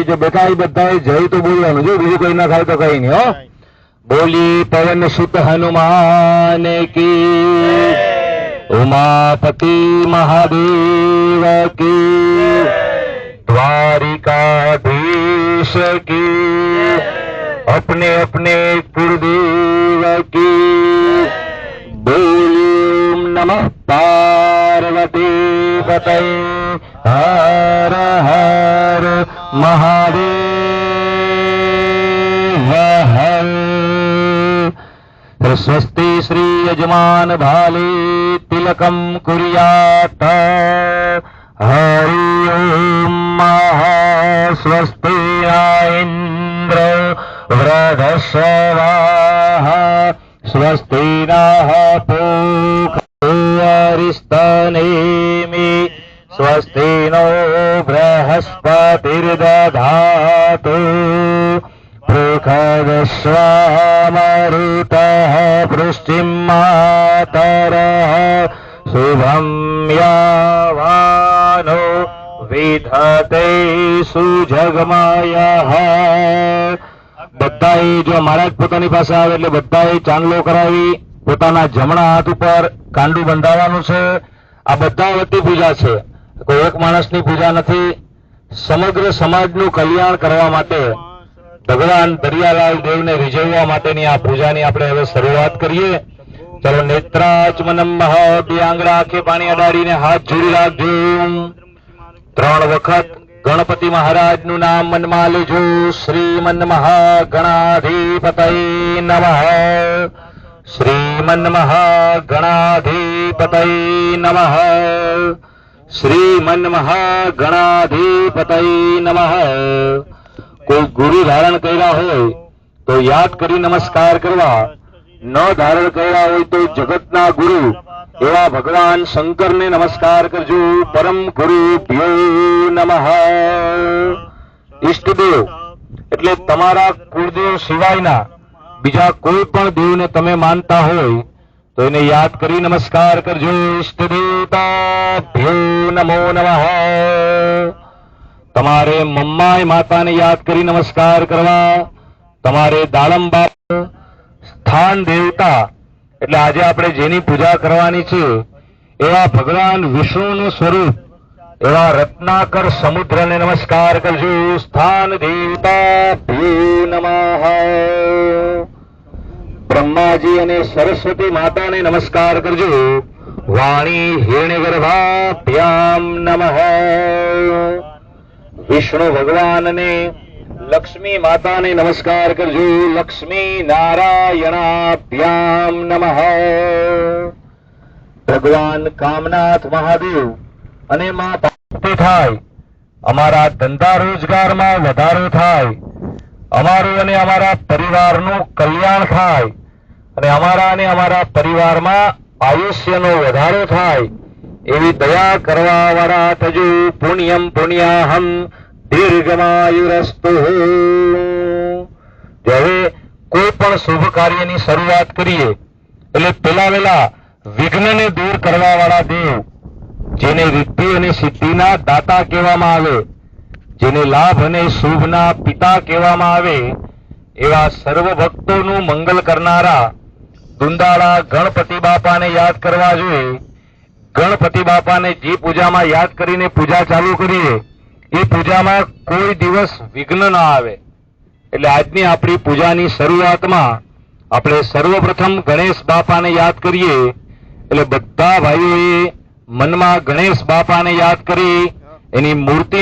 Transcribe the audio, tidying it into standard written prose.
जो बेटा बधाई जय तो बोलवा जो बीजू कोई ना थाय तो कई नहीं हो। बोली पवन सुत हनुमान की, उमापति महादेव की, द्वारिकाधीश की, अपने अपने कुलदेव की। बोली नमः पार्वती पतये हर हर महादेव हर। स्वस्ति श्री यजमान भाले तिलकम कुर्यात्। हरि ओम स्वस्ति इंद्र वृधस्वाः स्वस्ति नः पूषा अरिष्टनेमि स्वस्ति नो बृहस्पतिर्दधातु। पृथगस्वामरुतः पृष्टिं मातरः शुभं यावानो विधते सुजगमयः। બધાએ જો મહારાજ પોતાની પાસે આવે એટલે બધાએ ચાંદલો કરાવી પોતાના જમણા હાથ ઉપર કાંડું બંધાવવાનું છે. આ બધા વતી પૂજા છે, કોઈ એક માણસની પૂજા નથી. સમગ્ર સમાજનું કલ્યાણ કરવા માટે ભગવાન દરિયાલાલ દેવને રીઝવવા માટેની આ પૂજાની આપણે હવે શરૂઆત કરીએ. ચલો નેત્રાચમનમ બે આંગળા આંખે પાણી અડાડીને હાથ જોડી રાખજો. 3 વખત ગણપતિ મહારાજનું નામ મનમાં લેજો. શ્રીમન મહાગણાધિપતયે નમઃ. શ્રીમન મહાગણાધિપતયે નમઃ. શ્રીમન મહાગણાધિપતયે નમઃ. કોઈ ગુરુ ધારણ કર્યા હોય તો યાદ કરી નમસ્કાર કરવા, ન ધારણ કર્યા હોય તો જગતના ગુરુ એવા ભગવાન શંકરને નમસ્કાર કરજો. પરમ ગુરુભ્યો નમઃ. ઈષ્ટદેવ એટલે તમારા કુળદેવ સિવાયના બીજા કોઈ પણ દેવને તમે માનતા હોય તો એને યાદ કરી નમસ્કાર કરજો. ઈષ્ટદેવતાભ્યો નમો નમઃ. તમારે મમ્માય માતાને યાદ કરી નમસ્કાર કરવા. તમારે દાળંબા સ્થાન દેવતા એટલે આજે આપણે જેની પૂજા કરવાની છે એવા ભગવાન વિષ્ણુનું સ્વરૂપ એવા રત્નાકર સમુદ્રને નમસ્કાર કરજો. સ્થાન દેવતાભ્યો નમઃ. બ્રહ્માજી અને સરસ્વતી માતાને નમસ્કાર કરજો. વાણી હિરણ્યગર્ભાભ્યામ નમઃ. વિષ્ણુ ભગવાન અને લક્ષ્મી માતાને નમસ્કાર કરજો. લક્ષ્મી નારાયણાભ્યામ નમઃ. ભગવાન કામનાથ મહાદેવ અને માં પાર્વતી થાય, અમારા ધંધા રોજગારમાં વધારો થાય, અમારું અને અમારા પરિવારનું કલ્યાણ થાય અને અમારા અને અમારા પરિવારમાં આયુષ્યનો વધારો થાય એવી દયા કરવા વાળા થજો. પુણ્યમ પુણ્યાહમ દીર્ઘમાયુરસ્તુ. હવે કોઈ પણ શુભ કાર્યની શરૂઆત કરીએ એટલે પેલા વેલા વિઘ્નને દૂર કરવા વાળા દેવ, જેને રિદ્ધિ અને સિદ્ધિના દાતા કહેવામાં આવે, જેને લાભ અને શુભના પિતા કહેવામાં આવે એવા સર્વ ભક્તોનું મંગલ કરનારા દુંદાળા ગણપતિ બાપાને યાદ કરવા જોઈએ. ગણપતિ બાપાને જે પૂજામાં યાદ કરીને પૂજા ચાલુ કરીએ એ પૂજામાં કોઈ દિવસ વિઘ્ન ન આવે. એટલે આજની આપણી પૂજાની શરૂઆતમાં આપણે સર્વપ્રથમ ગણેશ બાપાને યાદ કરીએ. એટલે બધા ભાઈઓએ મનમાં ગણેશ બાપાને યાદ કરી એની મૂર્તિ